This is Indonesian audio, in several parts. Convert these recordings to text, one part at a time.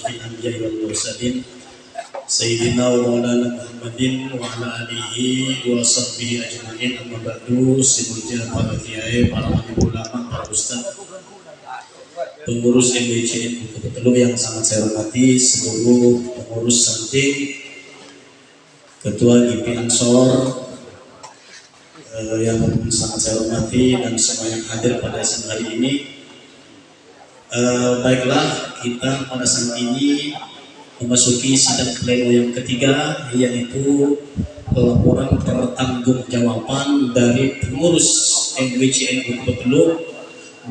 asyrafil anbiya'i wal mursalin Sayyidina wa maulana Muhammadin wa ala alihi wa sahbihi ajma'in. Amma ba'du. Sebelumnya para kiai, para ulama, para ustaz, pengurus MWC Bukit Teluk yang sangat saya hormati, seluruh pengurus Santing, Ketua GP Ansor yang sangat saya hormati, dan semua yang hadir pada siang hari ini. Baiklah, kita pada saat ini memasuki sidang pleno yang ketiga, yaitu laporan pertanggungjawaban dari pengurus MWCN Bukit Teluk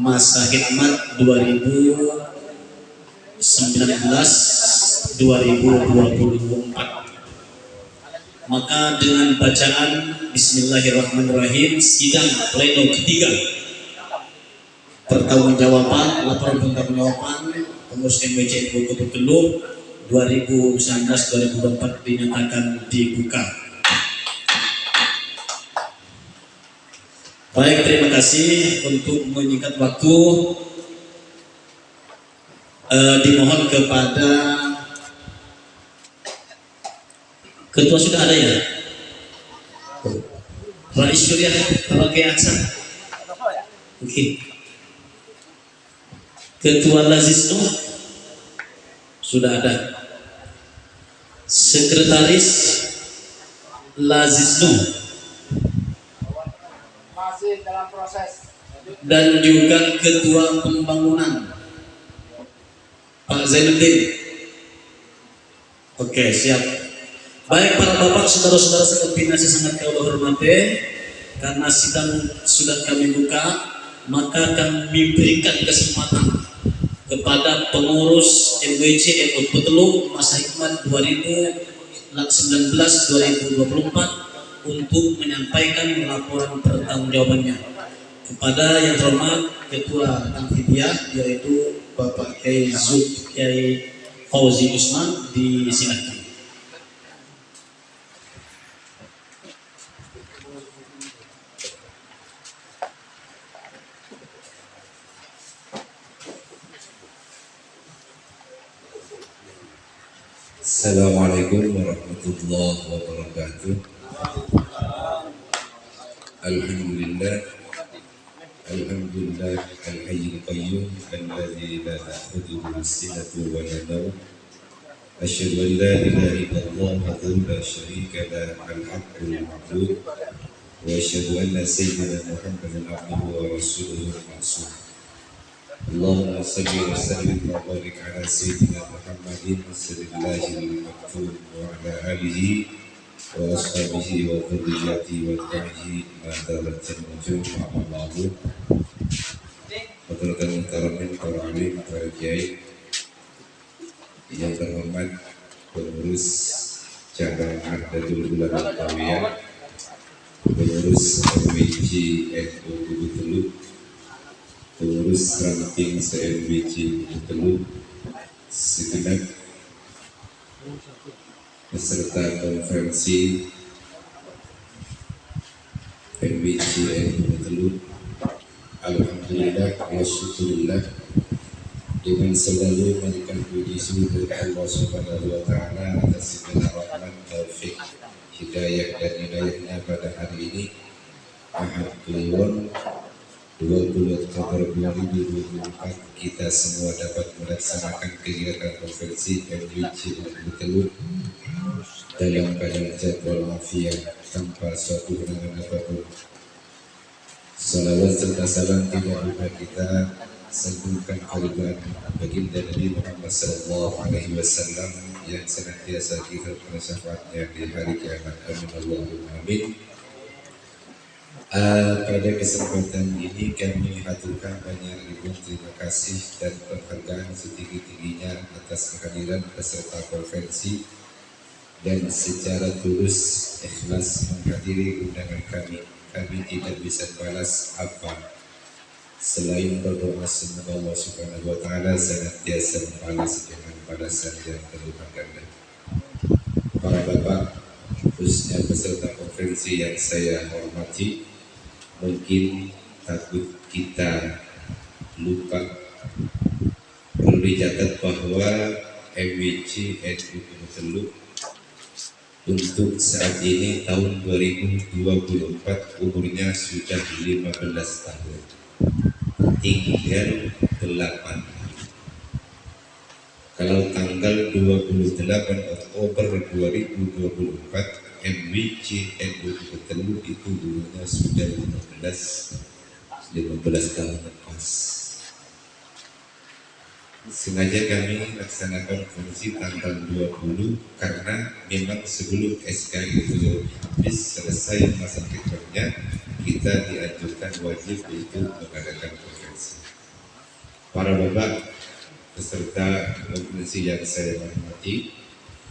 masa khidmat 2019-2024. Maka dengan bacaan Bismillahirrahmanirrahim, sidang pleno ketiga pertanggungjawaban, laporan pertanggungjawaban pengurus MWCN Bukit Teluk 2019-2024 dinyatakan dibuka. Baik, terima kasih. Untuk menyingkat waktu, dimohon kepada ketua, sudah ada ya? Rais Surya, kalau ke Aksan. Oke. Ketua Lazisno sudah ada. Sekretaris Lazisno masih dalam proses, dan juga ketua pembangunan Pak Zainuddin. Oke, siap. Baik para bapak, saudara-saudara sekalian saya sangat kami hormati, karena sidang sudah kami buka, maka kami berikan kesempatan kepada pengurus MWC Bukit Teluk masa hikmat 2019-2024 untuk menyampaikan laporan pertanggungjawabannya. Kepada yang terhormat Ketua Amfibiah, yaitu Bapak Kiai Fauzi Usman, disilakan. Assalamualaikum warahmatullahi wabarakatuh. Alhamdulillah al-hayyul qayyum alladzi la ta'khudhuhu sinatun wa la nawm. Asyhadu an la ilaha illallah wahdahu la syarika lahu al-haqqul ma'bud wa asyhadu anna sayyidina Muhammadan abduhu wa rasuluhu al-ma'sum. Allahumma salli wa sallim wa barik ala sayyidina Muhammadin sirrillahil maktub wa ala alihi wa ashabihi wa dhurriyyatihi wa tabi'in ma dalatin nujum ma'amallahu. Hadratan mutaramin, para alim, para kiai yang terhormat, pengurus cabang Nahdlatul Ulama Tawiyah, pengurus MWCN Bukit Teluk, pengurus ranting se-MWC Bukit Teluk, segenap peserta konferensi MWCN Bukit Teluk. Alhamdulillah wa syukurillah, dengan selalu memberikan puji syukur Allah Subhanahu wa Ta'ala atas segala rahmat, taufik, hidayah dan inayahnya pada hari ini, Ahad Kliwon 20 Oktober 2024, kita semua dapat melaksanakan kegiatan konferensi MWC Bukit Teluk dalam keadaan jadwal afiat tanpa suatu halangan apapun. Salawat serta salam tidak lupa kita sanjungkan kalimat baginda Nabi Muhammad SAW yang senantiasa kita syafaatnya di hari kiamat. Amin Allahumma amin. Pada kesempatan ini kami haturkan banyak ribuan terima kasih dan penghargaan setinggi-tingginya atas kehadiran peserta konferensi dan secara tulus ikhlas menghadiri undangan kami. Kami tidak bisa balas apa selain berdoa semoga Allah Subhanahu wa Ta'ala senantiasa membalas dengan balasan yang berlipat ganda. Para bapak, khususnya peserta konferensi yang saya hormati, mungkin takut kita lupa, perlu dicatat bahwa MWC NU Teluk untuk saat ini tahun 2024 umurnya sudah 15 tahun, tinggal 8 hari. Kalau tanggal 28 Oktober 2024 MWC NU Teluk itu umurnya sudah 15 tahun lepas. Sengaja kami laksanakan fungsi tanggal 20 karena memang sebelum SK itu habis selesai masa kiprahnya, kita dianjurkan wajib untuk mengadakan konferensi. Para bapak peserta konferensi yang saya hormati,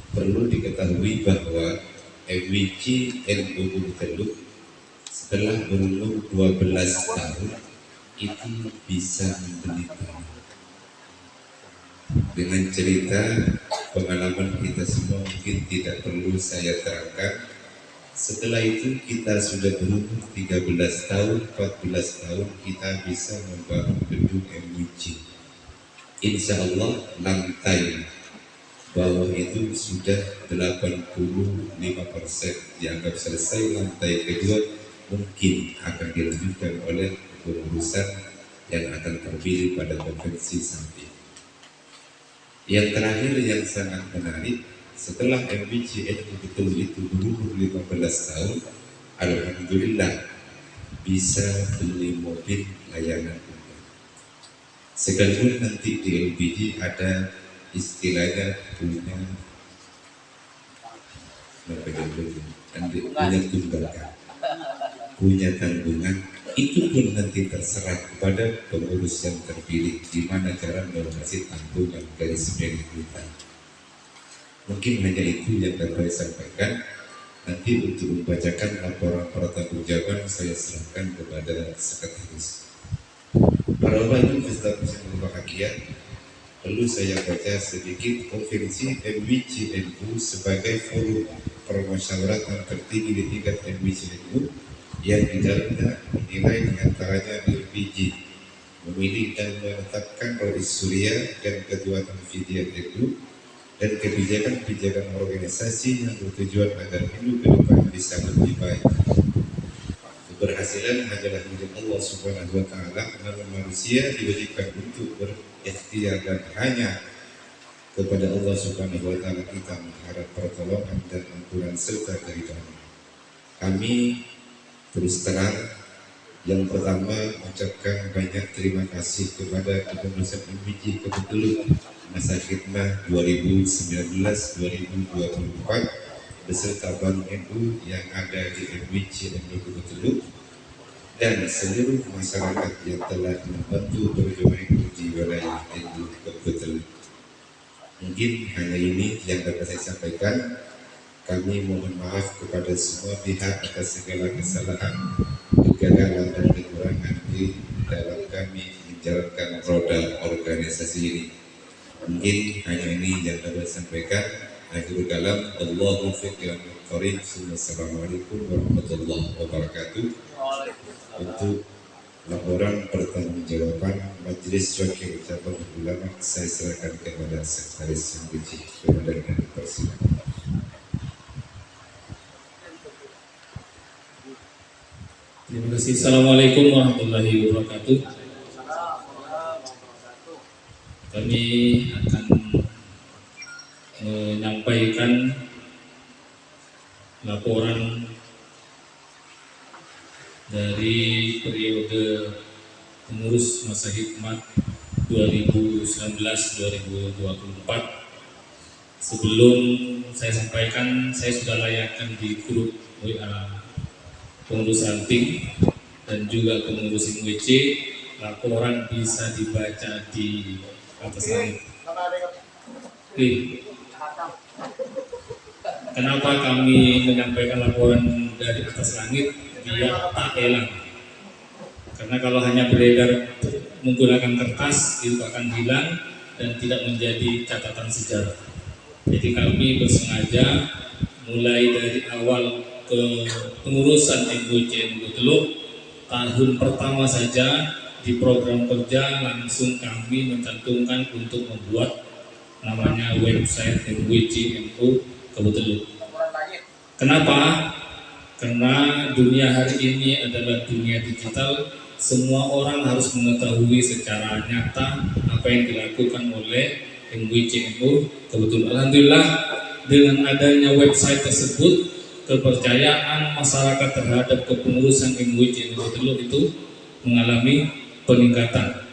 perlu diketahui bahwa MWC NU Teluk setelah berumur 12 tahun itu bisa membeli tanah. Dengan cerita pengalaman kita semua mungkin tidak perlu saya terangkan. Setelah itu kita sudah berumur 13 tahun, 14 tahun kita bisa membangun gedung MWC. Insya Allah lantai bawah itu sudah 85% dianggap selesai. Lantai kedua mungkin akan dilanjutkan oleh pengurusan yang akan terpilih pada konferensi samping. Yang terakhir yang sangat menarik, setelah MWC NU Teluk itu berumur 15 tahun, alhamdulillah bisa beli mobil layanan umum. Sekalipun nanti di LPG ada istilahnya punya tunggakan, punya tanggungan, itu pun nanti terserah kepada pengurus yang terpilih gimana cara melunasi tanggungan dari sebagian kita. Mungkin hanya itu yang dapat saya sampaikan. Nanti untuk membacakan laporan pertanggungjawaban saya serahkan kepada sekretaris. Para bapak ibu peserta yang berbahagia, perlu saya baca sedikit konferensi MWC NU sebagai forum permusyawaratan tertinggi di tingkat MWC NU yang di dalamnya menilai diantaranya LPG, memilih dan menetapkan Rois Surya dan Ketua Tanfidian NU dan kebijakan-kebijakan organisasi yang bertujuan agar NU ke depan bisa lebih baik. Keberhasilan adalah milik Allah Subhanahu wa Ta'ala, namun manusia diberikan untuk berikhtiar dan hanya kepada Allah Subhanahu wa Ta'ala kita mengharap pertolongan dan ampunan serta keridhaan. Kami terus terang, yang pertama mengucapkan banyak terima kasih kepada kepengurusan MWC Teluk masa khidmah 2019-2024 beserta Bank NU yang ada di MWC NU Teluk dan seluruh masyarakat yang telah membantu perjuangan di wilayah NU Teluk. Mungkin hanya ini yang dapat saya sampaikan. Kami mohon maaf kepada semua pihak atas segala kesalahan, kegagalan dan kekurangan di dalam kami menjalankan roda organisasi ini. Mungkin hanya ini yang dapat saya sampaikan. Akhirul kalam, Allahu fiqh al-Karim. Assalamualaikum warahmatullahi wabarakatuh. Untuk laporan pertanggungjawaban Majelis Wakil Cabang Ulama saya serahkan kepada Sekretaris MWC. Kepada Presiden. Terima kasih. Assalamualaikum warahmatullahi wabarakatuh. Kami akan menyampaikan laporan dari periode pengurus masa hikmat 2019-2024. Sebelum saya sampaikan, saya sudah layakkan di grup WA pengurus Anting dan juga pengurus MWC, laporan bisa dibaca di atas langit. Kenapa kami menyampaikan laporan dari atas langit biar tak hilang? Karena kalau hanya beredar menggunakan kertas itu akan hilang dan tidak menjadi catatan sejarah. Jadi kami bersengaja mulai dari awal pengurusan MWC NU Teluk tahun pertama saja di program kerja langsung kami mencantumkan untuk membuat namanya website MUIC.NU Kebetulan. Laporan langit. Kenapa? Karena dunia hari ini adalah dunia digital. Semua orang harus mengetahui secara nyata apa yang dilakukan oleh MUIC.NU Kebetulan. Alhamdulillah, dengan adanya website tersebut, kepercayaan masyarakat terhadap kepengurusan MUIC.NU Kebetulan itu mengalami peningkatan,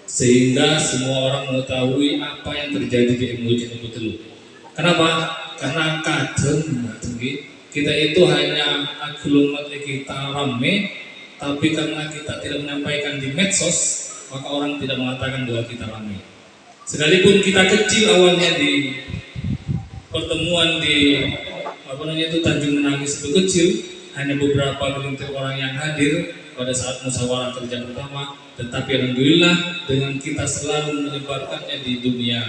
sehingga semua orang mengetahui apa yang terjadi di MUIC.NU Kebetulan. Kenapa? Karena kadang kita itu hanya aglomerat kita rame, tapi karena kita tidak menyampaikan di medsos, maka orang tidak mengatakan bahwa kita rame. Sekalipun kita kecil awalnya di pertemuan di Tanjung Menangis itu kecil, hanya beberapa gelintir orang yang hadir pada saat musyawarah kerja pertama, tetapi alhamdulillah dengan kita selalu menyebarkannya di dunia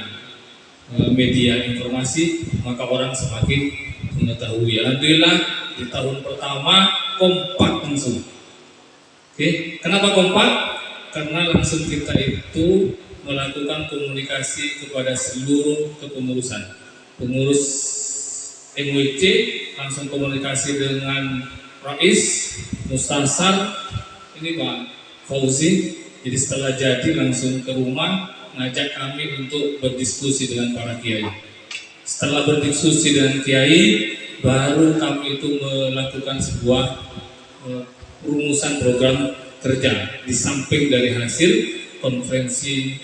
media informasi, maka orang semakin mengetahui. Alhamdulillah di tahun pertama kompak langsung. Oke, kenapa kompak? Karena langsung kita itu melakukan komunikasi kepada seluruh kepengurusan. Pengurus MUIC langsung komunikasi dengan Rais, Mustasar, ini Pak Fauzi. Jadi setelah jadi langsung ke rumah ngajak kami untuk berdiskusi dengan para kiai. Setelah berdiskusi dengan kiai, baru kami itu melakukan sebuah rumusan program kerja di samping dari hasil konferensi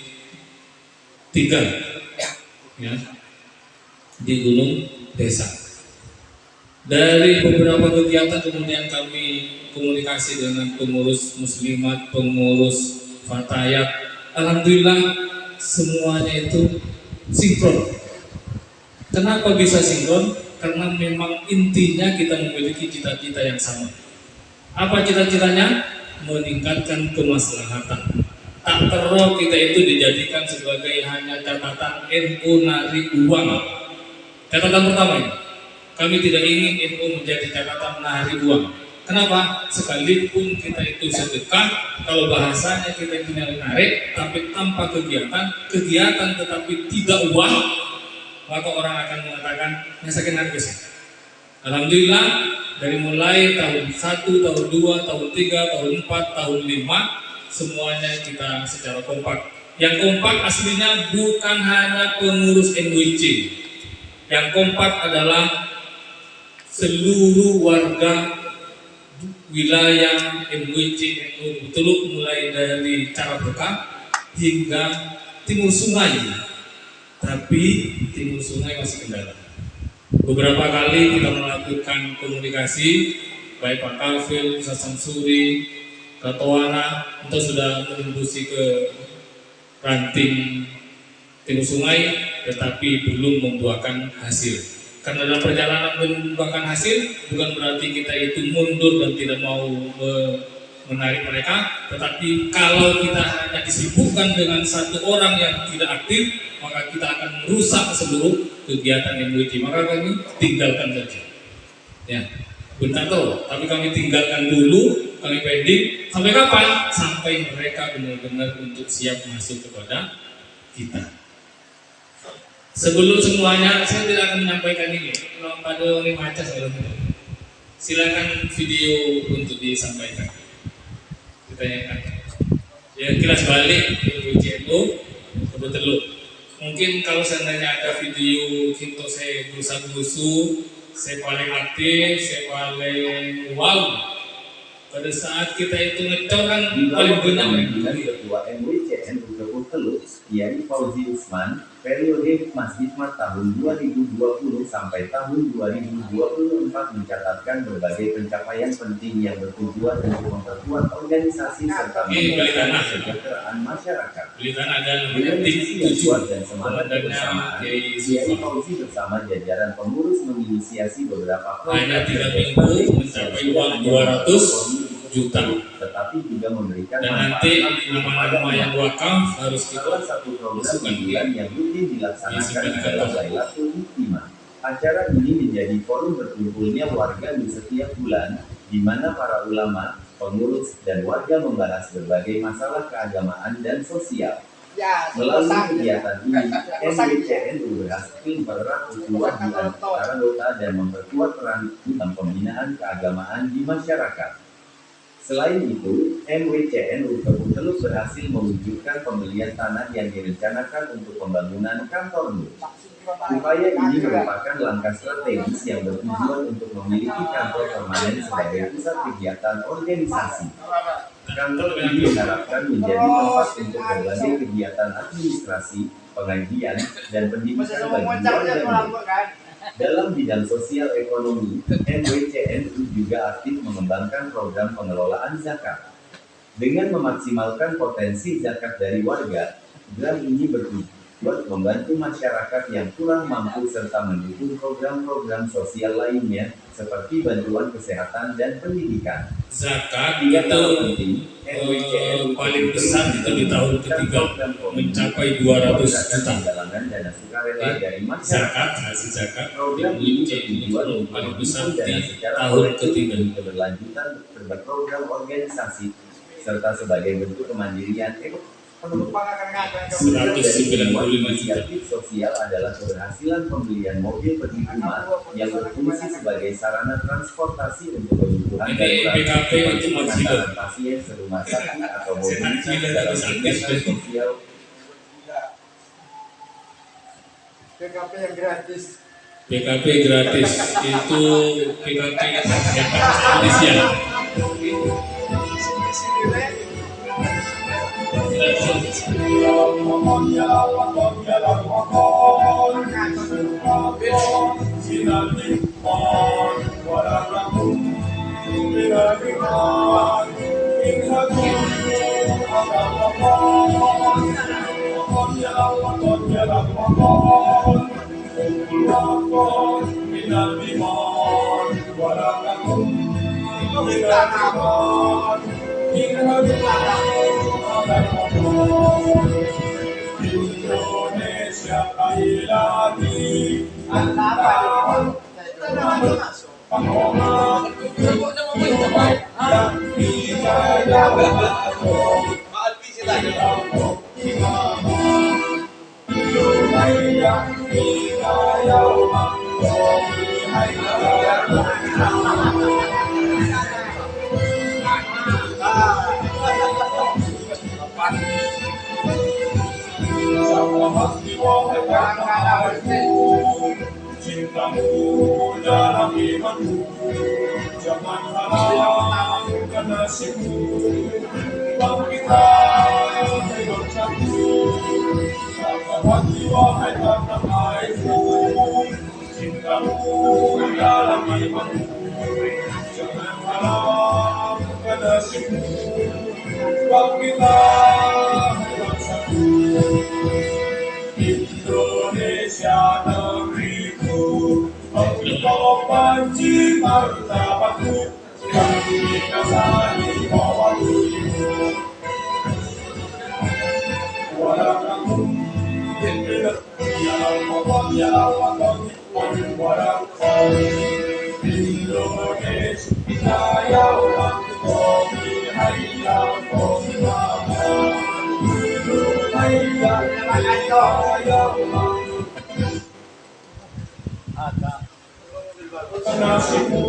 3 ya, di Gunung Desa. Dari beberapa kegiatan kemudian kami komunikasi dengan pengurus muslimat, pengurus fatayat. Alhamdulillah semuanya itu sinkron. Kenapa bisa sinkron? Karena memang intinya kita memiliki cita-cita yang sama. Apa cita-citanya? Meningkatkan kemaslahatan. Tak perlu kita itu dijadikan sebagai hanya catatan NU narik uang. Catatan pertama ini, kami tidak ingin NU menjadi catatan narik uang. Kenapa? Sekalipun kita itu sedekah, kalau bahasanya kita itu narik, tapi tanpa kegiatan tetapi tidak uang, maka orang akan mengatakan nyasakin harga. Alhamdulillah dari mulai tahun 1, tahun 2, tahun 3, tahun 4, tahun 5, semuanya kita secara kompak. Yang kompak aslinya bukan hanya pengurus MUIC. Yang kompak adalah seluruh warga wilayah MUIC.NU Teluk, mulai dari Cara Berkah hingga timur sungai, tapi timur sungai masih kendala. Beberapa kali kita melakukan komunikasi, baik Pak Kafil, Ustaz Samsuri, Katoana, itu sudah menembusi ke ranting timur sungai, tetapi belum membuahkan hasil. Karena dalam perjalanan membuahkan hasil bukan berarti kita itu mundur dan tidak mau menarik mereka, tetapi kalau kita hanya disibukkan dengan satu orang yang tidak aktif, maka kita akan merusak seluruh kegiatan MUIC. Maka kami tinggalkan saja. Ya, bentar tuh, tapi kami tinggalkan dulu, kami pending. Sampai kapan? Sampai mereka benar-benar untuk siap masuk kepada kita. Sebelum semuanya, saya tidak akan menyampaikan ini. Kalau pada ini macet, silakan video untuk disampaikan. Ditanyakan. Ya, kilas balik MUIC.NU Kebetulan. Mungkin kalau seandainya ada video Hinto saya berusaha musuh, saya paling aktif, saya paling wow. Pada saat kita itu ngecor kan paling banyak. Dengan Ketua MUIC.NU Kebetulan, Kiai Fauzi Usman, periode Masjidmat tahun 2020 sampai tahun 2024 mencatatkan berbagai pencapaian penting yang bertujuan untuk memperkuat organisasi serta meningkatkan kesejahteraan masyarakat. Dengan visi yang kuat dan semangat kebersamaan, Kiai Fauzi bersama jajaran pengurus menginisiasi beberapa program mencapai uang 200 juta, tetapi juga memberikan dan nanti nama-nama yang wakaf harus salah kita satu program masukkan bulan yang rutin dilaksanakan Iya, adalah Lailatul Hikmah. Acara ini menjadi forum berkumpulnya warga di setiap bulan, di mana para ulama, pengurus, dan warga membahas berbagai masalah keagamaan dan sosial. Ya, Melalui bosan. kegiatan ini, MWCNU berhasil mempererat ukhuwah di antara anggota dan memperkuat peran dalam pembinaan keagamaan di masyarakat. Selain itu, MWCNU Kebun Teluk berhasil mewujudkan pembelian tanah yang direncanakan untuk pembangunan kantor NU. Upaya ini merupakan langkah strategis yang bertujuan untuk memiliki kantor permanen sebagai pusat kegiatan organisasi. Kantor ini diharapkan menjadi tempat untuk berbagai kegiatan administrasi, pengajian, dan pendidikan bagi warga NU. Dalam bidang sosial ekonomi, MWCNU juga aktif mengembangkan program pengelolaan zakat. Dengan memaksimalkan potensi zakat dari warga, program ini bertujuan membantu masyarakat yang kurang mampu serta mendukung program-program sosial lainnya seperti bantuan kesehatan dan pendidikan. Zakat Tiga itu hal penting, MWCNU paling besar itu di tahun ketiga mencapai 200 juta. Penggalangan dana sukarela dari masyarakat. Zakat, hasil zakat Program di ini ini bertujuan untuk paling besar mendukung dana di secara tahun kolektif ketiga. demi keberlanjutan berbagai program organisasi serta sebagai bentuk kemandirian ekonomi. Penumpang akan ngangkat ke 195 juta. Inisiatif sosial adalah keberhasilan pembelian mobil peti rumah yang berfungsi sebagai sarana transportasi untuk kebutuhan Ini PKP itu masih pengantaran pasien ke rumah sakit atau mobilitas gila, dalam tapi kegiatan sakit. sosial. PKP yang gratis. PKP gratis itu PKP yang gratis ya. Indonesia ilahi cintamu dalam imanku, jangan halangkan nasibku, bangkitlah hai bangsaku, sahabat wahai tanah airku, cintamu dalam imanku, jangan halangkan nasibku, bangkitlah hai bangsaku. Indonesia negeriku, engkau panci martabatku, kami kasih mewakilimu. Walaupun ya Allah, ya Allah, walaupun Indonesia ya Allah, kami hayya nasibmu,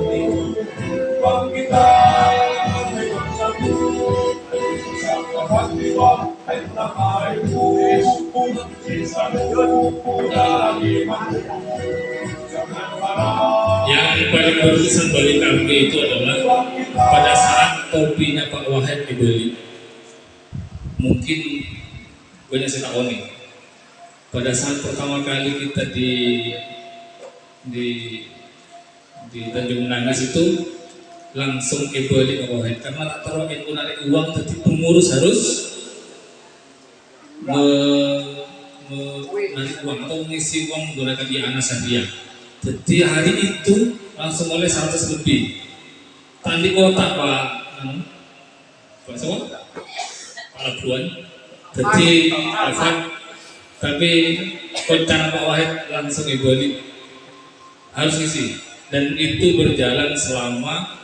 bangkitlah hai bangsaku, sahabat wahai tanah airku, kisahmu dalam imanku, jangan harap. Yang paling berkesan bagi kami itu adalah pada saat topinya Pak Wahid dibeli. Mungkin banyak saya tahu nih. Pada saat pertama kali kita di Tanjung Nangis itu langsung kebeli Pak Wahid karena tak taruh itu narik uang, tapi pengurus harus menarik uang atau mengisi uang menggunakan Anas hadiah. Jadi hari itu langsung oleh 100 lebih. Tandi kotak Pak siapa? Pak Labuan. Jadi tapi rencana Pak Wahid langsung dibeli harus isi, dan itu berjalan selama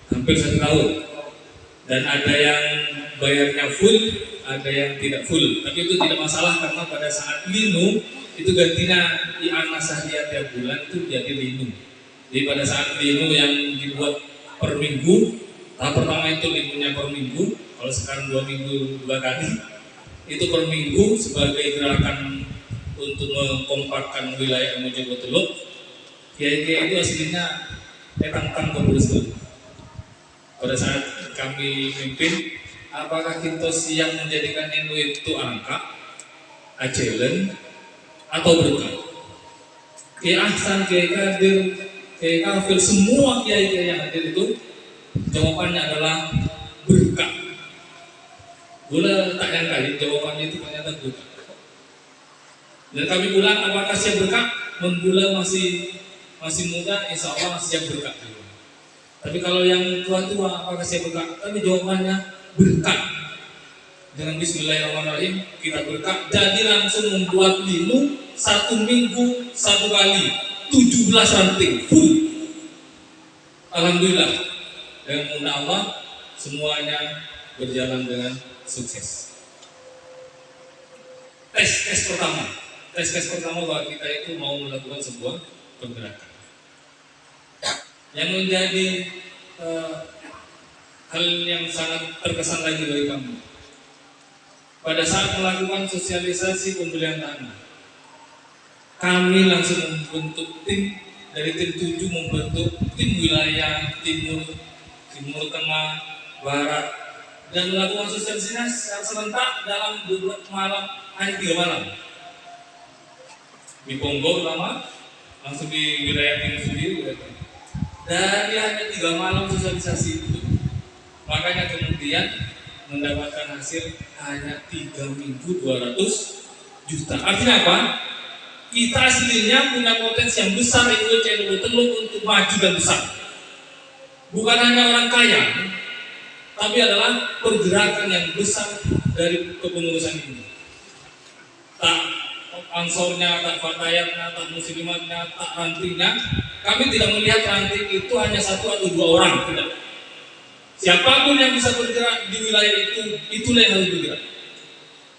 hampir 1 tahun. Dan ada yang bayarnya full, ada yang tidak full. Tapi itu tidak masalah karena pada saat linu itu gantinya i'anah syahriah tiap bulan itu jadi linu. Jadi pada saat linu yang dibuat per minggu, tahap pertama itu linunya per minggu. Kalau sekarang 2 minggu 2 kali, itu per minggu sebagai gerakan untuk mengkompakkan wilayah Mojokerto. Kiai-kiai itu aslinya tangkang kebersihan. Pada saat kami mimpin, apakah kita siap menjadikan NU itu angka, acelen, atau berkah? Kiai Ahsan, Kiai Kadir, Kiai Kafir, semua kiai-kiai yang hadir itu jawabannya adalah berkah. Gula tak yang kali jawabannya itu ternyata berkah. Dan kami bilang apakah siap berkah? Menggula masih muda, insya Allah siap berkah. Tapi kalau yang tua-tua apakah siap berkah? Tapi jawabannya berkah. Dengan Bismillahirrahmanirrahim kita berkah. Jadi langsung membuat linu 1 minggu 1 kali 17 ranting full. Alhamdulillah. Dengan mudah Allah semuanya berjalan dengan sukses. Tes pertama bahwa kita itu mau melakukan sebuah pergerakan. Yang menjadi hal yang sangat terkesan lagi bagi kami. Pada saat melakukan sosialisasi pembelian tanah, kami langsung membentuk tim, dari tim 7 membentuk tim wilayah timur tengah, barat, dan melakukan sosialisasi secara serentak dalam 2 malam, hanya 3 malam. Di Ponggol lama, langsung di wilayah timur sendiri. Dari hanya 3 malam sosialisasi itu, makanya kemudian mendapatkan hasil hanya 3.200 juta. Artinya apa? Kita aslinya punya potensi yang besar itu Teluk untuk maju dan besar. Bukan hanya orang kaya, tapi adalah pergerakan yang besar dari kepengurusan ini. Tak ansornya, tak fatayatnya, tak muslimatnya, tak rantingnya. Kami tidak melihat ranting itu hanya 1 atau 2 orang, tidak. Siapapun yang bisa bergerak di wilayah itu, itulah yang harus bergerak.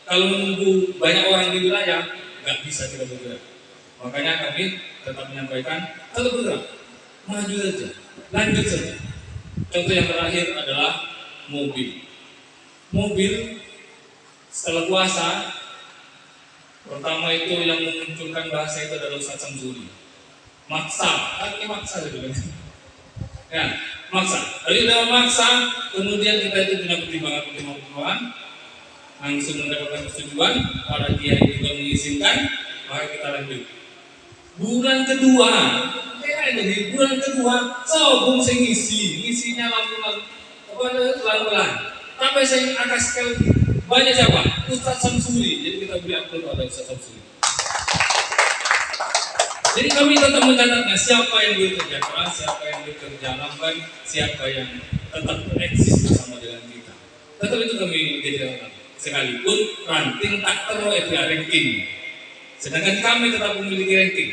Kalau menunggu banyak orang di wilayah, nggak bisa kita bergerak. Makanya kami tetap menyampaikan, tetap bergerak, maju saja, lanjut saja. Contoh yang terakhir adalah mobil. Mobil setelah puasa, pertama itu yang memunculkan bahasa itu adalah Ustaz Samsuri. Maksa, ini maksa gitu kan? Ya, maksa. Lalu dalam maksa, kemudian kita itu punya pertimbangan, langsung mendapatkan persetujuan, para kiai juga mengizinkan, maka kita lanjut. Bulan kedua, sobong saya ngisinya pelan-pelan. Tapi saya akan sekali banyak siapa? Ustaz Samsuri. Jadi kita beri upload pada Ustaz Samsuri. Jadi kami tetap mencatatnya siapa yang bekerja keras, siapa yang bekerja lamban, siapa yang tetap eksis bersama dengan kita. Tetap itu kami jadikan. Sekalipun ranting tak terlalu ranking. Sedangkan kami tetap memiliki ranking.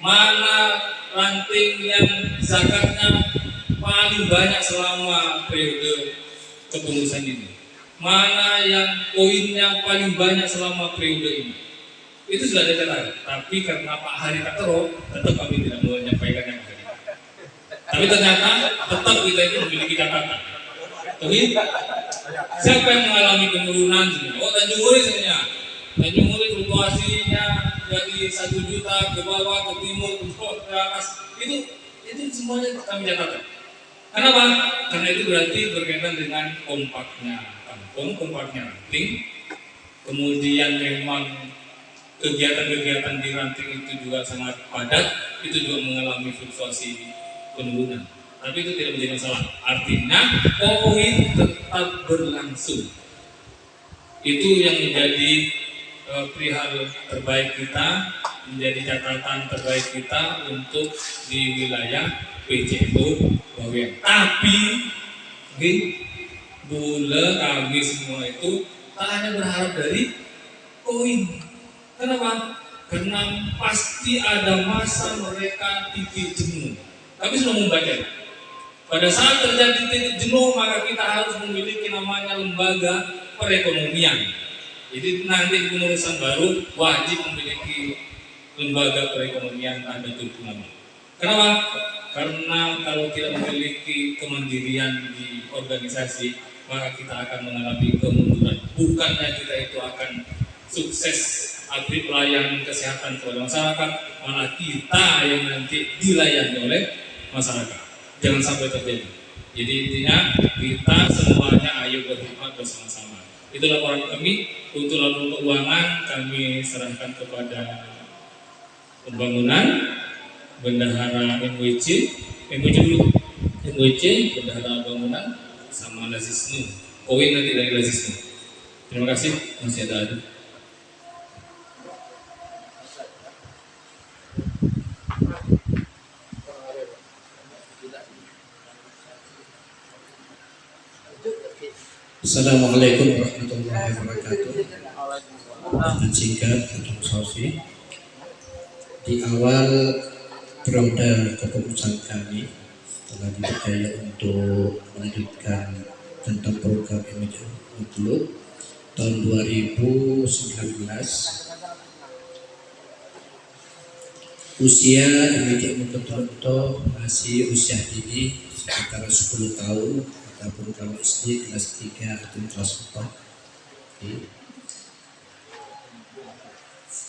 Mana ranting yang zakatnya paling banyak selama periode kepengurusan ini? Mana yang poinnya paling banyak selama periode ini? Itu sudah ada catatan. Tapi karena Pak Hari tak terlalu, tetap kami tidak mau menyampaikannya. Tapi ternyata tetap kita itu memiliki catatan. Tapi siapa yang mengalami penurunan? Oh, Tanjung Uri sebenarnya. Tanjung Uri fluktuasinya dari 1 juta ke bawah, ke timur, ke bawah, ke atas. Itu semuanya kami catatkan. Kenapa? Karena itu berarti berkaitan dengan kompaknya kampung, kompaknya ranting. Kemudian memang kegiatan-kegiatan di ranting itu juga sangat padat, itu juga mengalami fluktuasi penurunan. Tapi itu tidak menjadi masalah. Artinya koin tetap berlangsung. Itu yang menjadi perihal terbaik kita, menjadi catatan terbaik kita untuk di wilayah PCO Bawean. Tapi bula kami semua itu tak hanya berharap dari koin. Kenapa? Karena pasti ada masa mereka titik jenuh. Kami sudah membaca. Pada saat terjadi titik jenuh, maka kita harus memiliki namanya lembaga perekonomian. Jadi nanti pengurusan baru wajib memiliki lembaga perekonomian Nahdlatul Ulama. Kenapa? Karena kalau tidak memiliki kemandirian di organisasi, maka kita akan mengalami kemunduran. Bukannya kita itu akan sukses abdi pelayanan kesehatan kepada masyarakat, malah kita yang nanti dilayani oleh masyarakat. Jangan sampai terjadi. Jadi intinya kita semuanya ayo berkhidmat bersama-sama. Itu laporan kami. Untuk laporan keuangan kami serahkan kepada pembangunan, bendahara MWC dulu, MWC, bendahara bangunan, sama Lazisnu. Koin nanti dari Lazisnu. Terima kasih, masih ada adu. Assalamualaikum warahmatullahi wabarakatuh. Dengan singkat, Ketum Sofi, di awal periode kepengurusan kami telah dipercaya untuk melanjutkan tentang program MWC tahun 2019. Usia MWC masih usia dini sekitar 10 tahun. Ataupun kalau SD kelas 3 atau kelas 4.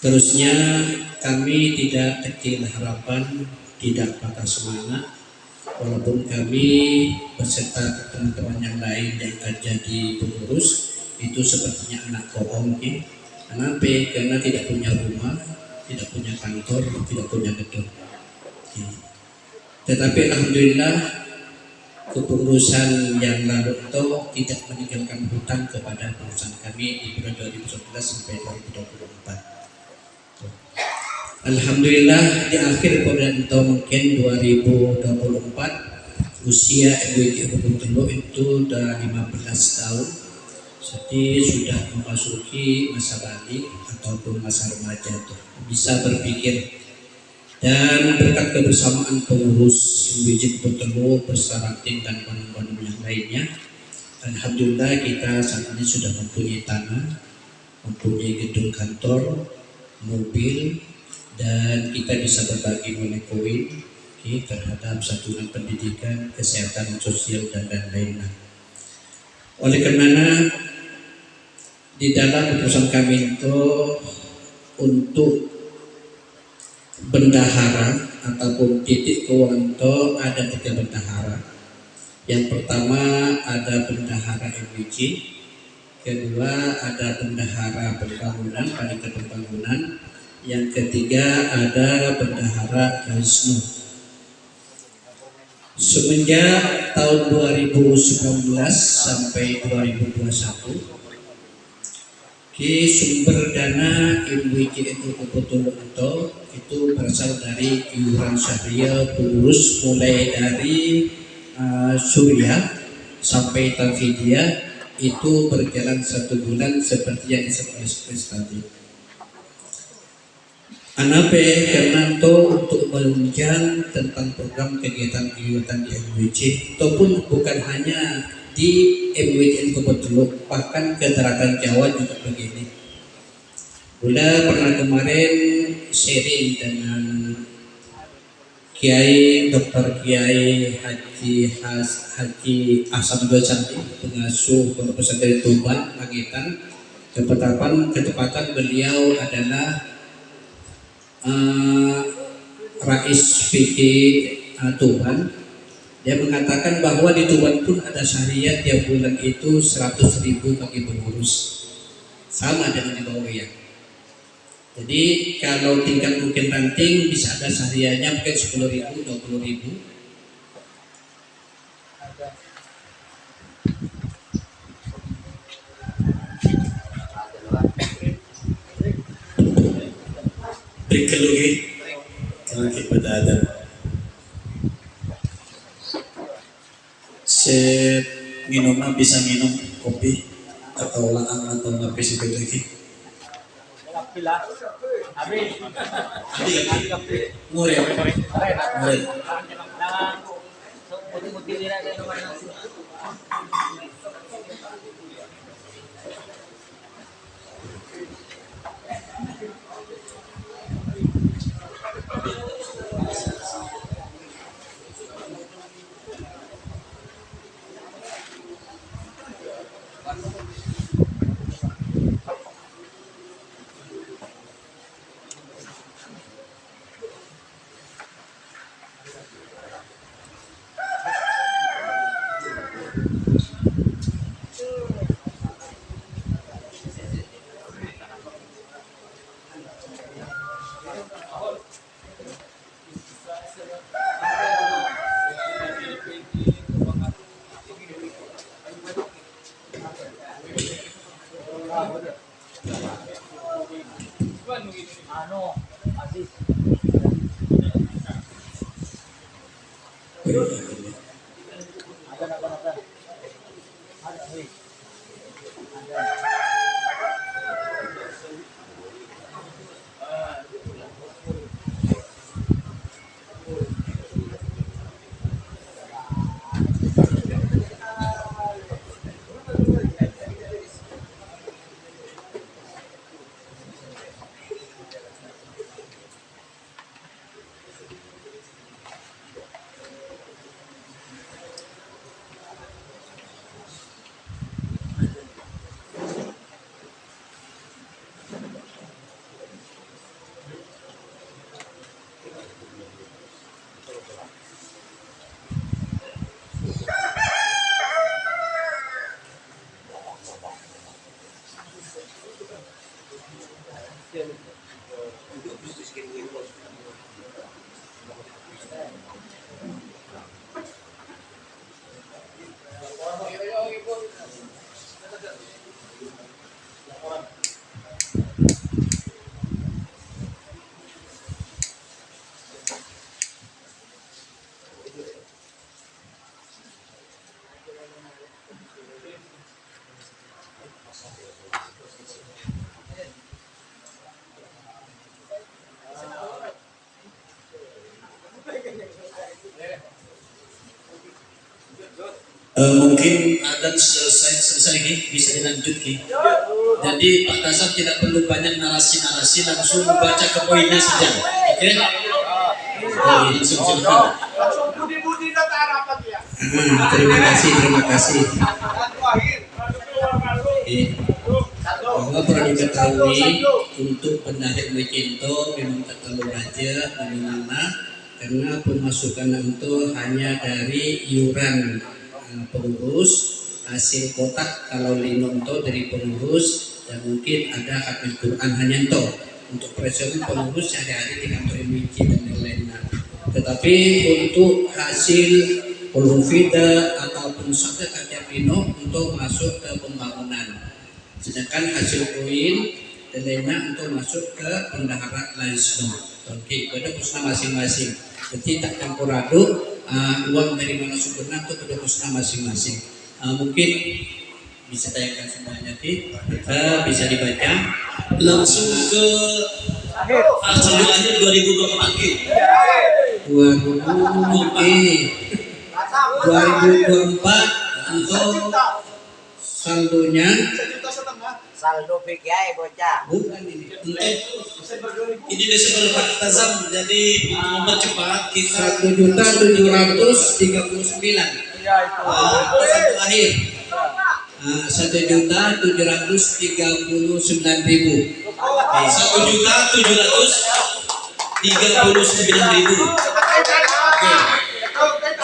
Terusnya kami tidak kecil harapan, tidak patah semangat, walaupun kami beserta teman-teman yang lain yang akan jadi pengurus itu sepertinya anak koong. Kenapa? Karena tidak punya rumah, tidak punya kantor, tidak punya gedung. Tetapi alhamdulillah kepengurusan yang lalu itu tidak meninggalkan hutang kepada pengurusan kami di periode 2011 sampai 2024. Alhamdulillah di akhir periode itu mungkin 2024 usia MWC Bengkulu itu sudah 15 tahun. Jadi sudah memasuki masa balik ataupun masa remaja itu bisa berpikir. Dan berkat kebersamaan pengurus MWC Bengkulu bersama tim dan kawan-kawan yang lainnya, alhamdulillah kita saat ini sudah mempunyai tanah, mempunyai gedung kantor, mobil, dan kita bisa berbagi mengenai koin terhadap satuan pendidikan, kesehatan, sosial, dan lain-lain. Oleh karena di dalam keputusan kami itu untuk bendahara ataupun titik keuangan itu ada 3 bendahara. Yang pertama ada bendahara MWC, kedua ada bendahara pembangunan, panitia pembangunan, yang ketiga ada bendahara Lazisnu. Semenjak tahun 2019 sampai 2021 sumber dana MWC itu berasal dari iuran syariah pengurus mulai dari Surya sampai Tanfidia itu berjalan 1 bulan seperti yang disebut tadi. Kenapa? Karena itu untuk menunjang tentang program kegiatan-kegiatan di MWC ataupun bukan hanya di MWC Bengkulu, bahkan ke Daratan Jawa juga begini. Pernah kemarin sharing dengan Kiai Dr. Kiai Haji Hasan Gosandi, pengasuh Pondok Pesantren Tuban Magetan. Ketepatan beliau adalah Rais PK Tuban. Dia mengatakan bahwa di Tuban pun ada syariat tiap bulan itu 100.000 bagi pengurus, sama dengan di bawah ya. Jadi kalau tingkat mungkin ranting bisa ada syariahnya mungkin 10.000, 20.000. Berikan lagi karena kita ada. Minumnya bisa minum kopi atau laang atau ngapi seperti lagi. Murid. Mungkin adan selesai Ki, bisa dilanjut Ki. Jadi Pak Kasat tidak perlu banyak narasi-narasi, langsung baca ke poinnya saja. Oke? Langsung silakan. Langsung budi-budi data rapat ya. Terima kasih. Bahwa perlu diketahui untuk pendahik Mekinto memang tak terlalu banyak mana karena pemasukan itu hanya dari iuran pengurus, hasil kotak kalau linonto dari pengurus, dan mungkin ada khatam Quran hanya to untuk presiden pengurus sehari-hari di kantor MIC dan lain-lainnya. Tetapi untuk hasil polhufida ataupun sedekah Japino untuk masuk ke pembangunan, sedangkan hasil koin dan lainnya untuk masuk ke bendahara laisno. Oke, pada pusna masing-masing. Jadi tak campur aduk uang dari mana sumbernya untuk pada pusna masing-masing. Mungkin bisa tayangkan semuanya, kita bisa dibaca langsung ke hasil akhir 2024 Ki. 2024 untuk saldonya saldo PKI bocah. bukan ini untuk ini Desember Pak Tazam, jadi mempercepat kita 1.739.000 satu akhir 1.739.000 1.739.000. Oke.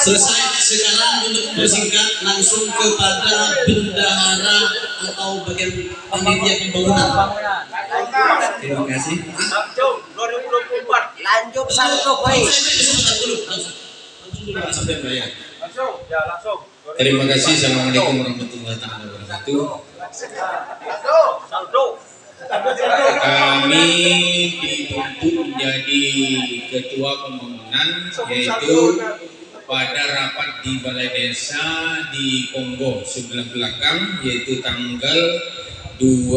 Selesai. Sekarang untuk mempersingkat langsung kepada bendahara atau bagian panitia pembangunan. Terima kasih. Langsung 2024 lanjut saldo baik. Langsung. Terima kasih. Assalamualaikum warahmatullahi wabarakatuh. Saldo. Kami dibentuk menjadi ketua pembangunan yaitu pada rapat di Balai Desa di Kongo sebelah belakang, yaitu tanggal 6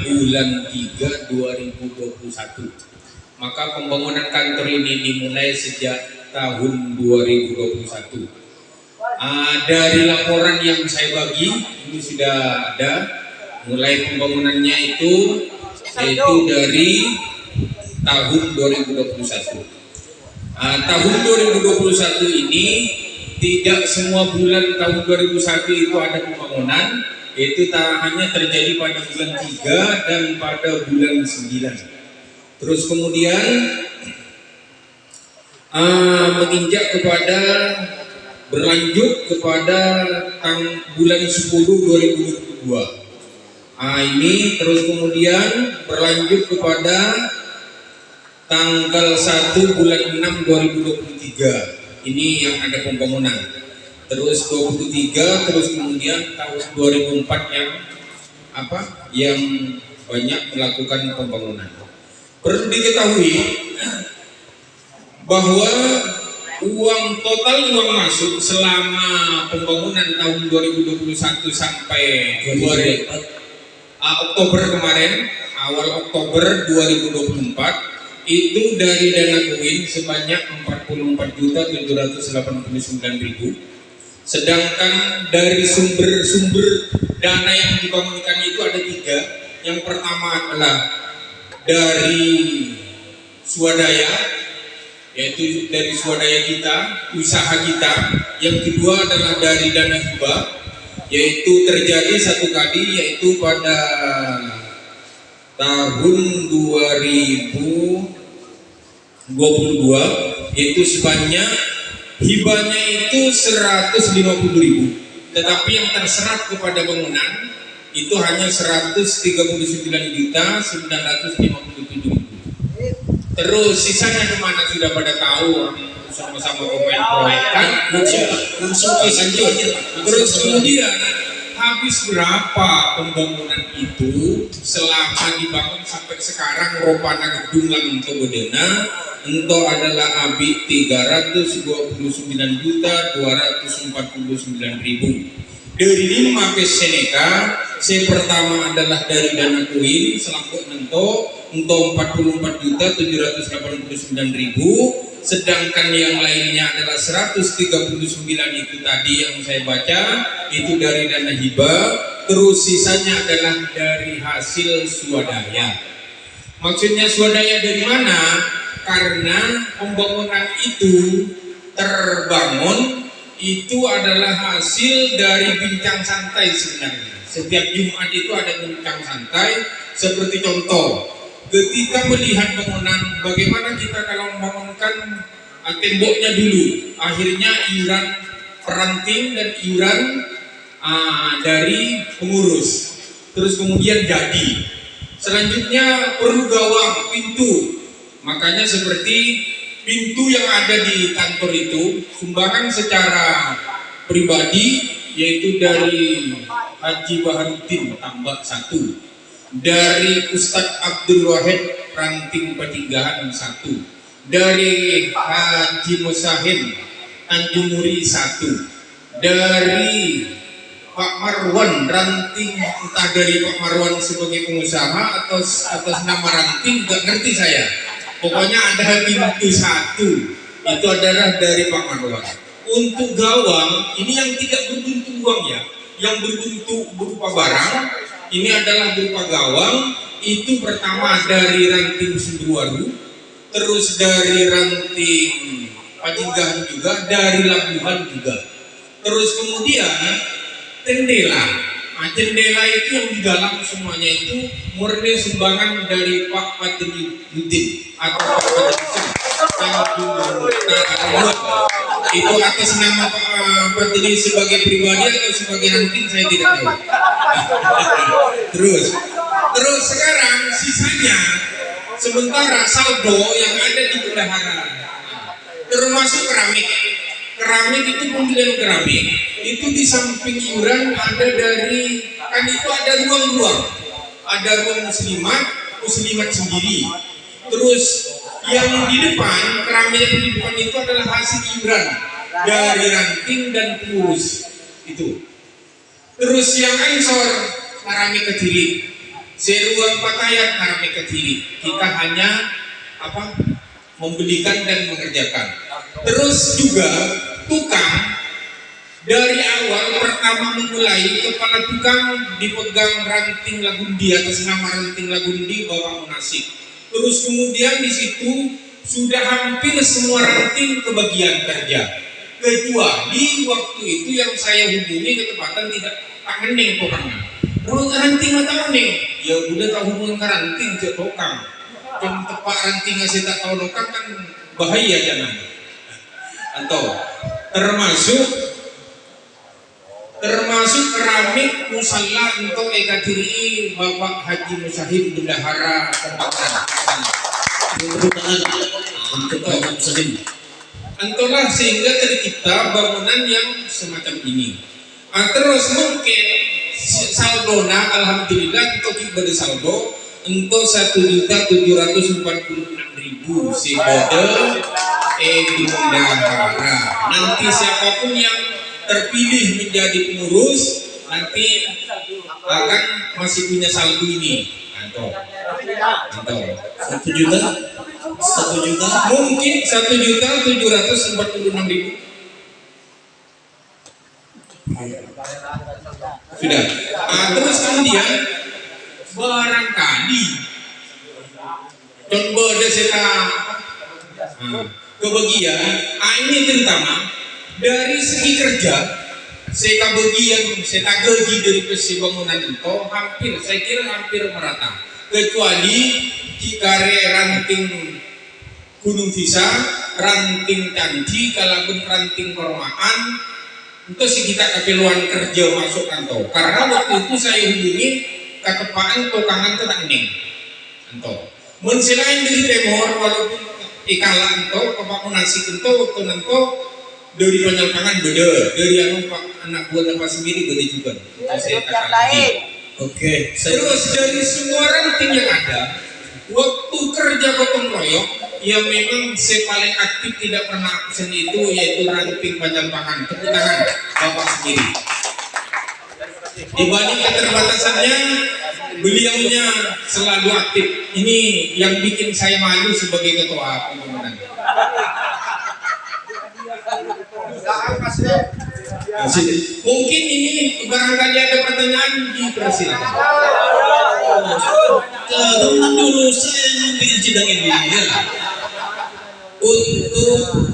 bulan 3 2021. Maka pembangunan kantor ini dimulai sejak tahun 2021. Dari laporan yang saya bagi ini sudah ada mulai pembangunannya itu yaitu dari tahun 2021. Tahun 2021 ini tidak semua bulan tahun 2001 itu ada pembangunan, yaitu hanya terjadi pada bulan 3 dan pada bulan 9. Terus kemudian menginjak kepada berlanjut kepada bulan 10 2022. Ini terus kemudian berlanjut kepada tanggal 1 bulan 6 2023. Ini yang ada pembangunan. Terus 23, terus kemudian tahun 2004 yang banyak melakukan pembangunan. Perlu diketahui bahwa total uang masuk selama pembangunan tahun 2021 sampai Oktober kemarin, awal Oktober 2024 itu dari dana koin sebanyak 44.789.000. Sedangkan dari sumber-sumber dana yang dibangunkan itu ada 3. Yang pertama adalah dari swadaya, yaitu dari swadaya kita, usaha kita. Yang kedua adalah dari dana hibah, yaitu terjadi satu kali, yaitu pada tahun 2022, yaitu sebanyak hibahnya itu 150.000, tetapi yang terserap kepada bangunan itu hanya 139.957.000. Terus sisanya kemana sudah pada tahu, sama-sama pemain proyek kan? Terus kemudian habis berapa pembangunan itu selama dibangun sampai sekarang ropana gedung lang untuk bedena itu adalah abit 329.249.000. Dari 5 Seneca, saya pertama adalah dari dana koin selaku untuk 44.789.000, sedangkan yang lainnya adalah 139 itu tadi yang saya baca itu dari dana hibah, terus sisanya adalah dari hasil swadaya. Maksudnya swadaya dari mana? Karena pembangunan itu terbangun itu adalah hasil dari bincang santai sebenarnya. Setiap Jumat itu ada bincang santai. Seperti contoh, ketika melihat bangunan, bagaimana kita kalau membangunkan temboknya dulu, akhirnya iuran peranting dan iuran dari pengurus, terus kemudian jadi. Selanjutnya perlu gawang, pintu. Makanya seperti pintu yang ada di kantor itu sumbangan secara pribadi, yaitu dari Haji Baharudin Tambak 1, dari Ustadz Abdul Wahid Ranting Petinggahan 1, dari Haji Musahim Tanjung Muri 1, dari Pak Marwan Ranting, entah dari Pak Marwan sebagai pengusaha atau atas nama Ranting, gak ngerti saya. Pokoknya ada pintu 1 itu adalah dari Pak Marwan. Untuk gawang ini yang tidak berbentuk uang ya, yang berbentuk berupa barang, ini adalah berupa gawang. Itu pertama dari Ranting Sumberwaru, terus dari Ranting Pajinggahan juga, dari Labuhan juga. Terus kemudian jendela. Jendela itu yang di dalam semuanya itu murni sumbangan dari Pak Badruddin atau Pak Badruddin. Itu atas nama Pak Badruddin sebagai pribadi atau sebagai ranting saya tidak tahu. Terus sekarang sisanya sementara saldo yang ada di bendahara, termasuk keramik. Keramik itu pembelian keramik itu di samping iuran ada dari, kan itu ada ruang-ruang, ada ruang muslimat sendiri. Terus yang di depan, keramik yang di depan itu adalah hasil iuran dari ranting dan pengurus itu. Terus yang ansor keramik kecil, seruang pakaian keramik kecil. Kita hanya membelikan dan mengerjakan. Terus juga tukang dari awal pertama memulai kepala tukang dipegang ranting lagundi atas nama ranting lagundi Bapak Munasik. Terus kemudian di situ sudah hampir semua ranting kebagian kerja. Kecuali waktu itu yang saya hubungi ketepatan tidak tak hening tukangnya. Ranting mata hening. Ya udah tak hubungan ke ranting ke tukang. Kan tepak rantingnya saya tak tahu tukang kan bahaya jangan. Atau termasuk keramik musalla untuk ekadiri Bapak Haji Musahid Bendahara Kembangan. Untuk Bapak Musahid. Antolah sehingga tercipta bangunan yang semacam ini. Terus mungkin saldona alhamdulillah untuk ibadah saldo untuk 1.746.000 si model Bendahara. Nanti siapapun yang terpilih menjadi pengurus nanti akan masih punya saldo ini. Anto. 1 juta Mungkin 1.746.000. Sudah. Terus kemudian barangkali contoh ada saya kebagian ini terutama dari segi kerja saya bagian saya gaji dari bangunan itu saya kira hampir merata, kecuali kikare ranting Gunung Visa, ranting Candi, kalaupun ranting Kormaan itu sih kita keperluan kerja masuk kantor. Karena waktu itu saya hubungi ketepaan tokangan ke Taning kantor. Selain dari Timor, walaupun ikalan itu Bapak Munasik itu waktu nanti dari penyelpangan beda, dari anak buah Bapak sendiri beda juga. Saya katakan. Oke, Terus dari semua ranting yang ada, waktu kerja gotong royong yang memang saya paling aktif tidak pernah absen itu yaitu ranting Banjarpangan. Tepuk tangan Bapak sendiri. Dibanding keterbatasannya, beliaunya selalu aktif. Ini yang bikin saya malu sebagai ketua pimpinan. Mungkin ini barangkali ada pertanyaan dipersilakan. teman dulu saya yang bikin sidang ini ya. Untuk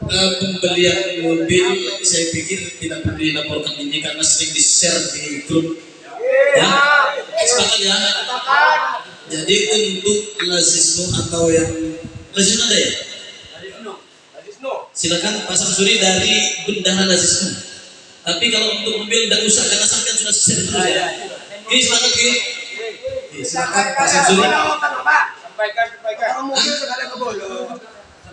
pembelian mobil saya pikir tidak perlu dilaporkan ini karena sering di-share di grup ya. Sepakat ya. Jadi untuk Lazisno atau yang Lazisno ada ya? Silakan Pak Samsuri dari Bendahara Lazisno. Tapi kalau untuk mobil tidak usah karena sampai sudah share terus ya. Oke, silakan Ki. Silakan Pak Samsuri. Sampaikan. Mobil sekalian ke Bolo.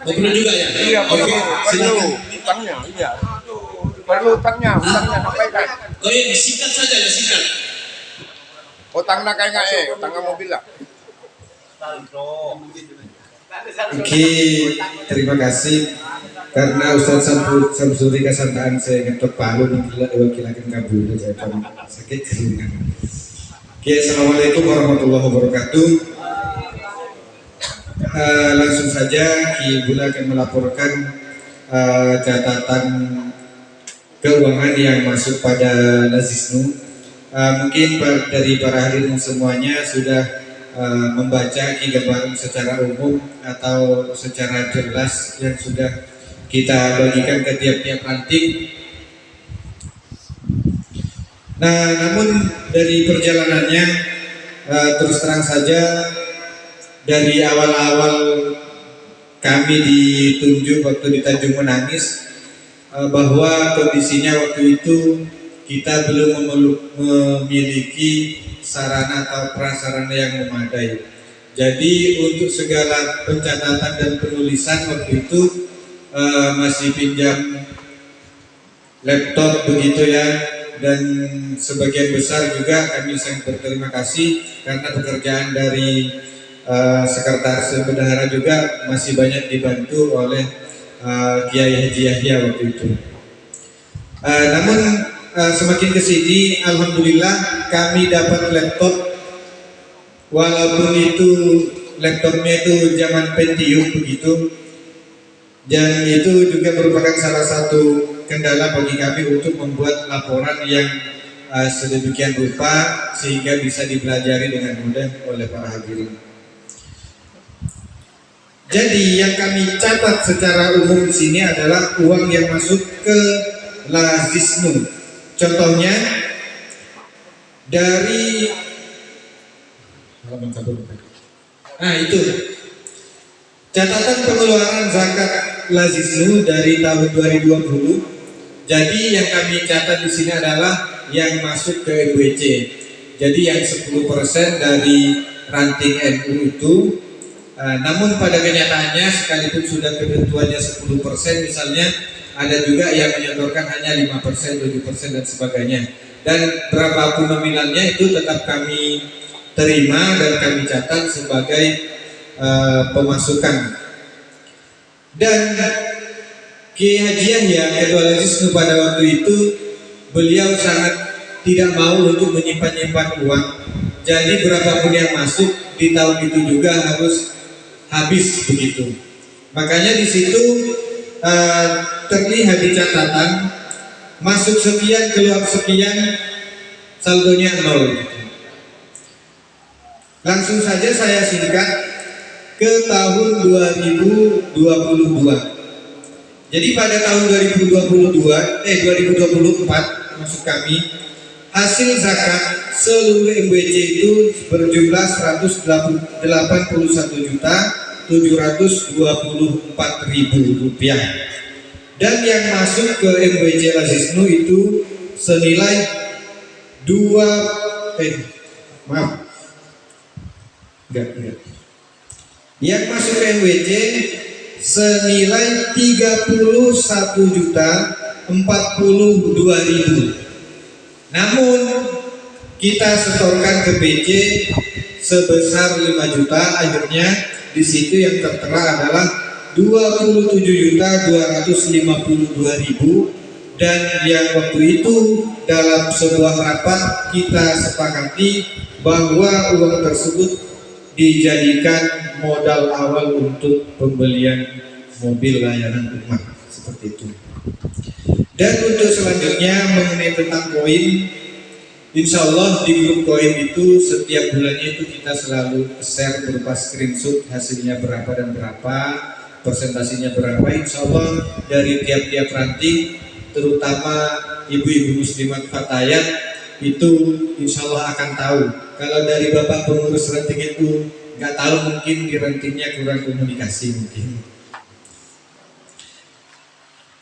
Mobil juga ya? Iya, Oke, silakan. Utangnya, iya. Perlu utangnya sampaikan. Oh iya, singkat saja ya, singkat. Utangnya kayak nggak utangnya mobil lah. Oke, terima kasih karena Ustaz Samsuri kesantaan saya ngetok palu wakilakan kabul saya sakit keringan. Oke, assalamualaikum warahmatullahi wabarakatuh. Langsung saja Ki Bula akan melaporkan catatan keuangan yang masuk pada Lazisnu. Mungkin dari para hadirin semuanya sudah membaca gambaran secara umum atau secara jelas yang sudah kita bagikan ke tiap-tiap ranting. Nah, namun dari perjalanannya terus terang saja dari awal-awal kami ditunjuk waktu di Tanjung Menangis bahwa kondisinya waktu itu kita belum memiliki sarana atau prasarana yang memadai. Jadi untuk segala pencatatan dan penulisan waktu itu masih pinjam laptop begitu ya, dan sebagian besar juga kami sangat berterima kasih karena pekerjaan dari Sekretaris Bendahara juga masih banyak dibantu oleh Kiai Haji Yahya waktu itu. Namun semakin kesini, alhamdulillah kami dapat laptop, walaupun itu laptopnya itu zaman Pentium begitu, dan itu juga merupakan salah satu kendala bagi kami untuk membuat laporan yang sedemikian rupa sehingga bisa dipelajari dengan mudah oleh para hadirin. Jadi yang kami catat secara umum di sini adalah uang yang masuk ke Lazisnu. Contohnya dari itu catatan pengeluaran zakat Lazisnu dari tahun 2020. Jadi yang kami catat di sini adalah yang masuk ke MWC. Jadi yang 10% dari ranting NU itu. Namun pada kenyataannya sekalipun sudah ketentuannya 10%, misalnya ada juga yang menyetorkan hanya 5%, 7% dan sebagainya. Dan berapapun nominalnya itu tetap kami terima dan kami catat sebagai pemasukan. Dan Kiai Haji Yahya Ketua Lazisnu pada waktu itu beliau sangat tidak mau untuk menyimpan uang. Jadi berapapun yang masuk di tahun itu juga harus habis begitu. Makanya di situ terlihat di catatan masuk sekian keluar sekian, saldonya 0 gitu. Langsung saja saya singkat ke tahun 2022. Jadi pada tahun 2024 maksud kami, hasil zakat seluruh MWC itu berjumlah 181.724.000 rupiah. Dan yang masuk ke MWC Lazisnu itu senilai Yang masuk ke MWC senilai 31.042.000. Namun kita setorkan ke BC sebesar 5 juta, akhirnya di situ yang tertera adalah 27.252.000. Dan yang waktu itu dalam sebuah rapat kita sepakati bahwa uang tersebut dijadikan modal awal untuk pembelian mobil layanan umat, seperti itu. Dan untuk selanjutnya mengenai tentang koin, insya Allah di grup koin itu setiap bulannya itu kita selalu share berupa screenshot hasilnya berapa dan berapa, persentasinya berapa. Insya Allah dari tiap-tiap ranting, terutama ibu-ibu muslimat Fatayat itu insya Allah akan tahu. Kalau dari bapak pengurus ranting itu nggak tahu, mungkin di rantingnya kurang komunikasi mungkin.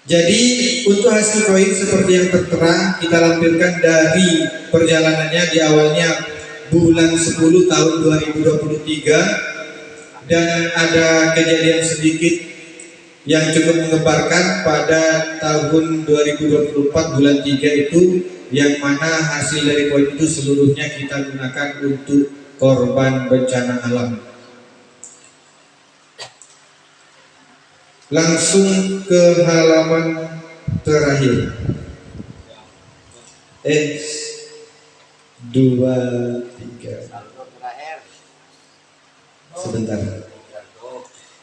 Jadi untuk hasil koin seperti yang tertera kita lampirkan dari perjalanannya di awalnya bulan 10 tahun 2023, dan ada kejadian sedikit yang cukup menggemparkan pada tahun 2024 bulan 3 itu, yang mana hasil dari koin itu seluruhnya kita gunakan untuk korban bencana alam. Langsung ke halaman terakhir. 2, 3. Sebentar.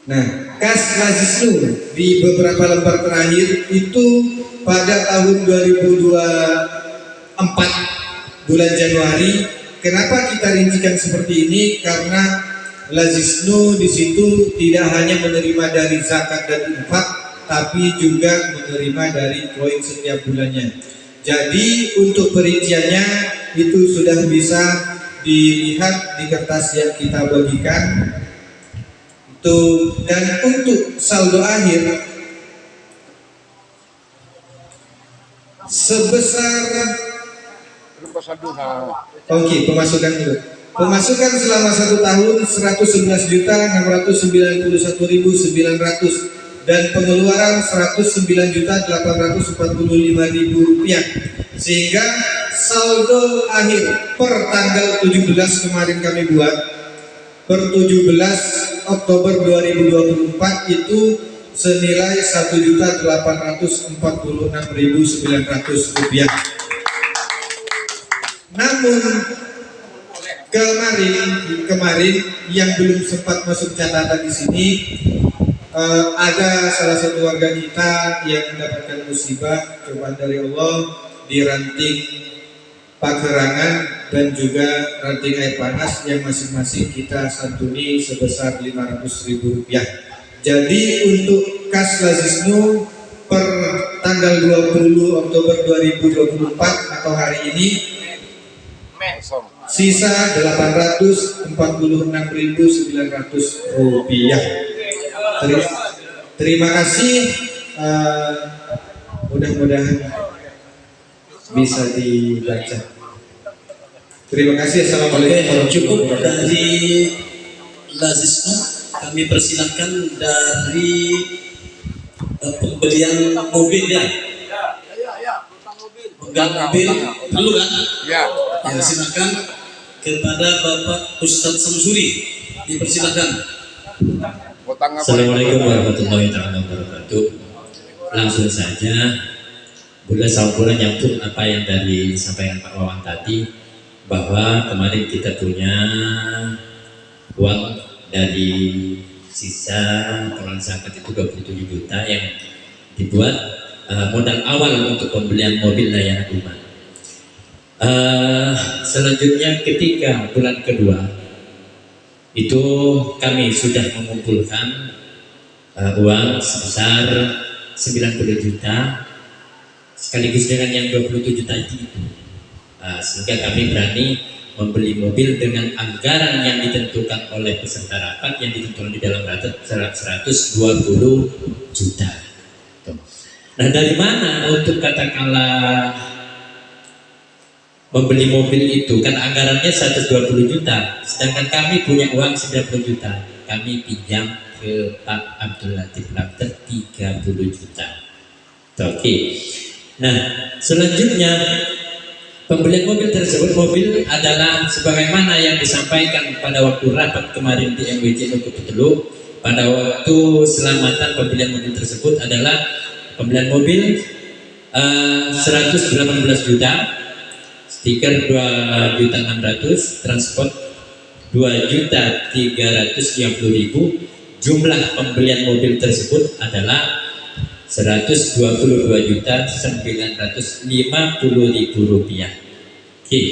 Nah, kas Lazisnu di beberapa lembar terakhir itu pada tahun 2024 bulan Januari. Kenapa kita rincikan seperti ini? Karena Lazisnu di situ tidak hanya menerima dari zakat dan infak, tapi juga menerima dari koin setiap bulannya. Jadi untuk perinciannya itu sudah bisa dilihat di kertas yang kita bagikan. Dan untuk saldo akhir sebesar pemasukan dulu. Pemasukan selama 1 tahun 111.691.900 dan pengeluaran 109.845.000 rupiah, sehingga saldo akhir per tanggal 17 kemarin kami buat per 17 Oktober 2024 itu senilai 1.846.900 rupiah. Namun kemarin yang belum sempat masuk catatan di sini, ada salah satu warga kita yang mendapatkan musibah cobaan dari Allah di ranting Pagerangan dan juga ranting air panas yang masing-masing kita santuni sebesar Rp500.000. Jadi untuk kas Lazisnu per tanggal 20 Oktober 2024 atau hari ini sisa Rp846.900. Terima kasih. Mudah-mudahan bisa dibaca. Terima kasih. Assalamualaikum. Cukup dari Lazisnu, kami persilakan dari pembelian mobil ya. Penggal mobil perlu kan? Ya. Ya, silakan kepada Bapak Ustadz Samsuri, dipersilakan. Assalamualaikum warahmatullahi wabarakatuh. Langsung saja, boleh sampurna nyambung apa yang disampaikan Pak Wawan tadi, bahwa kemarin kita punya uang dari sisa pengelolaan zakat itu 27 juta yang dibuat modal awal untuk pembelian mobil layanan umat. Selanjutnya ketika bulan kedua itu kami sudah mengumpulkan uang sebesar 90 juta sekaligus dengan yang 27 juta itu. Sehingga kami berani membeli mobil dengan anggaran yang ditentukan oleh peserta rapat yang ditentukan di dalam rapat 120 juta. Nah, dari mana untuk katakanlah membeli mobil itu? Kan anggarannya 120 juta, sedangkan kami punya uang 90 juta. Kami pinjam ke Pak Abdul Latif Labter 30 juta. Oke. Nah, selanjutnya pembelian mobil tersebut, mobil adalah sebagaimana yang disampaikan pada waktu rapat kemarin di MWC Nuku Petelu. Pada waktu selamatan pembelian mobil tersebut adalah pembelian mobil 118 juta, stiker 2.600.000, transport 2.350.000. Jumlah pembelian mobil tersebut adalah 122.950.000 rupiah. Oke.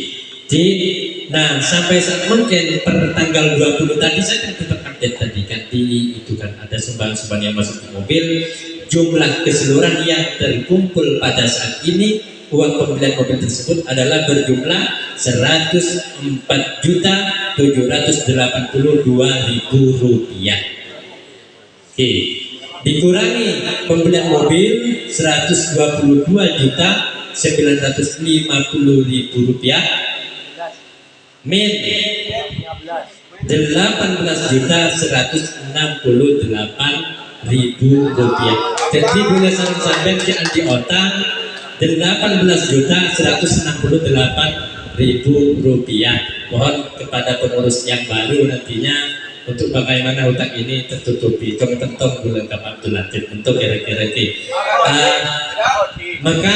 Nah, sampai saat mungkin per tanggal 20 tadi saya kan tetap update tadi kan itu kan ada sumbangan yang masuk ke mobil. Jumlah keseluruhan yang terkumpul pada saat ini uang pembelian mobil tersebut adalah berjumlah 104.782.000 rupiah. Oke. Dikurangi pembelian mobil 122.950.000 rupiah, min 18.168.000 rupiah. Jadi boleh sampai di otak 18.168.000 rupiah. Mohon kepada pengurus yang baru nantinya untuk bagaimana hutang ini tertutupi. Tong bulan Abdul Latif untuk kira-kira maka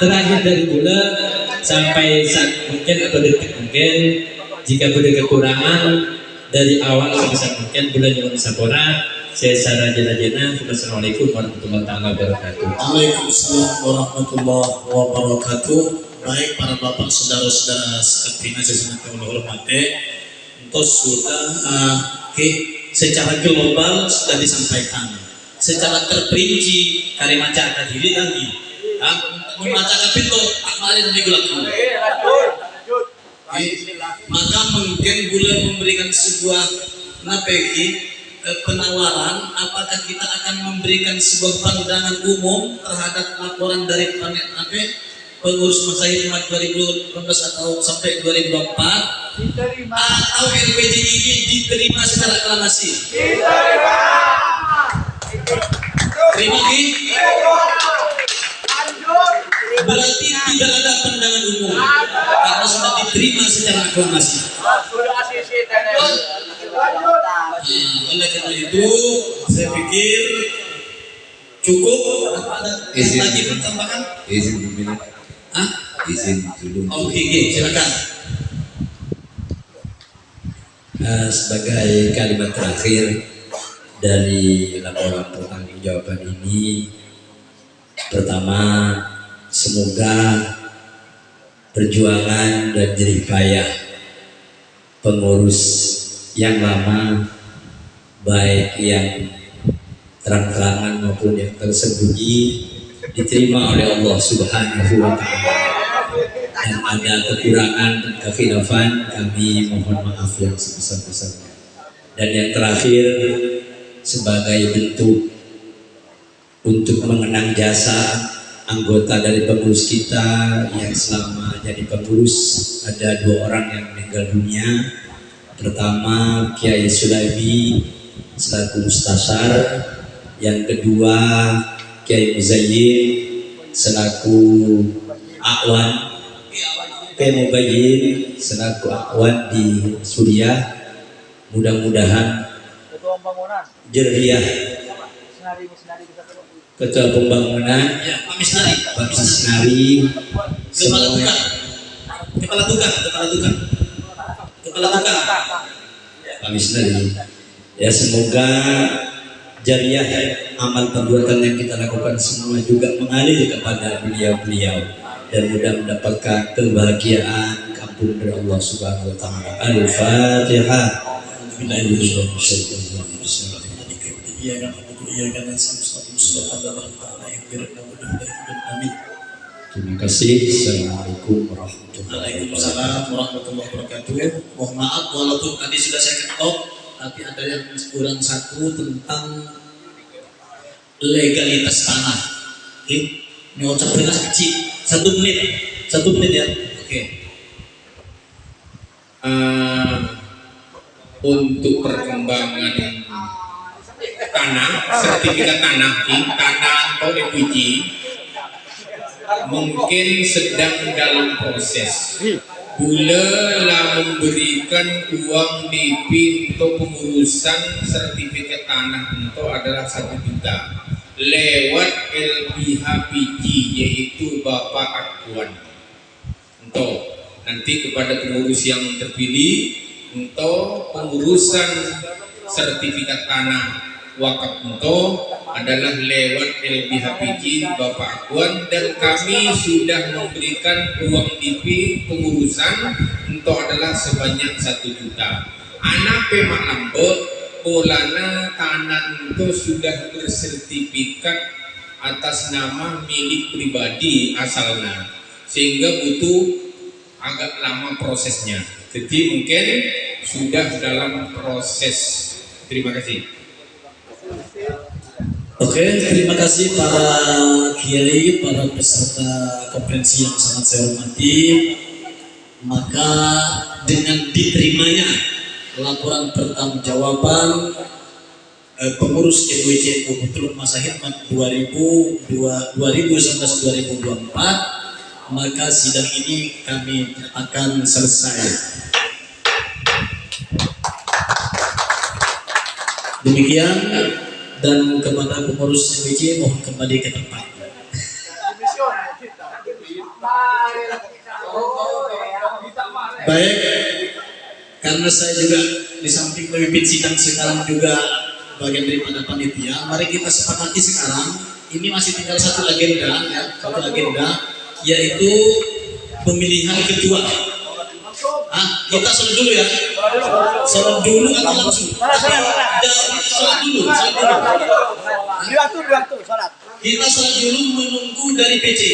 terakhir dari bulan sampai saat mungkin atau detik mungkin, jika ada kekurangan dari awal sebisa mungkin bulan yang Sabora, saya saran jena-jena. Wassalamualaikum warahmatullahi wabarakatuh. Waalaikumsalam warahmatullahi wabarakatuh. Baik para bapak saudara-saudara sekalian saya sangat hormati, untuk sudah secara global sudah disampaikan, secara terperinci kari maca diri tadi membaca kapito amalin minggu maka mungkin boleh memberikan sebuah penawaran, apakah kita akan memberikan sebuah pandangan umum terhadap laporan dari pengurus Masyarakat 2018 atau sampai 2024, atau LPG ini diterima secara aklamasi? Terima berarti tidak ada pandangan umum karena sudah diterima secara aklamasi. Oleh karena itu saya pikir cukup. Ada lagi pertambahan? Izin dulu. Oke, silakan. Sebagai kalimat terakhir dari laporan pertanggungjawaban ini, pertama, semoga perjuangan dan jerih payah pengurus yang lama, baik yang terang-terangan maupun yang tersembunyi, diterima oleh Allah Subhanahu wa Ta'ala. Dan ada kekurangan dan kekhilafan, kami mohon maaf yang sebesar-besarnya. Dan yang terakhir, sebagai bentuk untuk mengenang jasa anggota dari pengurus kita yang selama jadi pengurus, ada 2 orang yang meninggal dunia. Pertama, Kiai Sulaimi selaku Mustasar, yang kedua Kiai Muzayyin selaku Akwan, Pemubayin selaku Akwan di Suriah. Mudah-mudahan Jeriah Ketua Pembangunan, Ya, Pak Misnari. Pak Misnari, Kepala semuanya, tukang. Pak Misnari. Ya, semoga jariah amal perbuatan yang kita lakukan semua juga mengalir kepada beliau-beliau dan mudah mendapatkan kebahagiaan kampung dari Allah Subhanahu wa Ta'ala. Al-Fatihah. Terima kasih. Assalamualaikum warahmatullahi wabarakatuh. Waalaikumsalam warahmatullahi wabarakatuh. Mohon maaf walaupun tadi sudah saya ketok, tapi ada yang kurang satu tentang legalitas tanah. Oke, ini ucapin kecil. 1 menit ya. Oke. Untuk perkembangan tanah, sertifikat tanah atau EPG mungkin sedang dalam proses. Bula lah memberikan uang DP untuk pengurusan sertifikat tanah itu adalah 1 juta lewat LPHPG, yaitu Bapak Akwan. Untuk nanti kepada pengurus yang terpilih untuk pengurusan sertifikat tanah wakaf untuk adalah lewat LPHPG Bapak Akwan, dan kami sudah memberikan uang DP pengurusan untuk adalah sebanyak 1 juta. Anak pemak lambot polana tanah itu sudah bersertifikat atas nama milik pribadi asalnya, sehingga butuh agak lama prosesnya. Jadi mungkin sudah dalam proses. Terima kasih. Oke, terima kasih para kiai, para peserta konferensi yang sangat saya hormati. Maka dengan diterimanya laporan pertanggungjawaban pengurus FWC Baitul Masa Hikmat 2019-2024, maka sidang ini kami akan selesai. Demikian, dan kepada pengurus FWC mohon kembali ke tempat. Baik, karena saya juga di samping memimpin sidang sekarang juga bagian daripada panitia, mari kita sepakati sekarang ini masih tinggal satu agenda, yaitu pemilihan ketua. Kita sholat dulu ya. Sholat dulu atau langsung? Sholat dulu. Kita sholat dulu menunggu dari PC.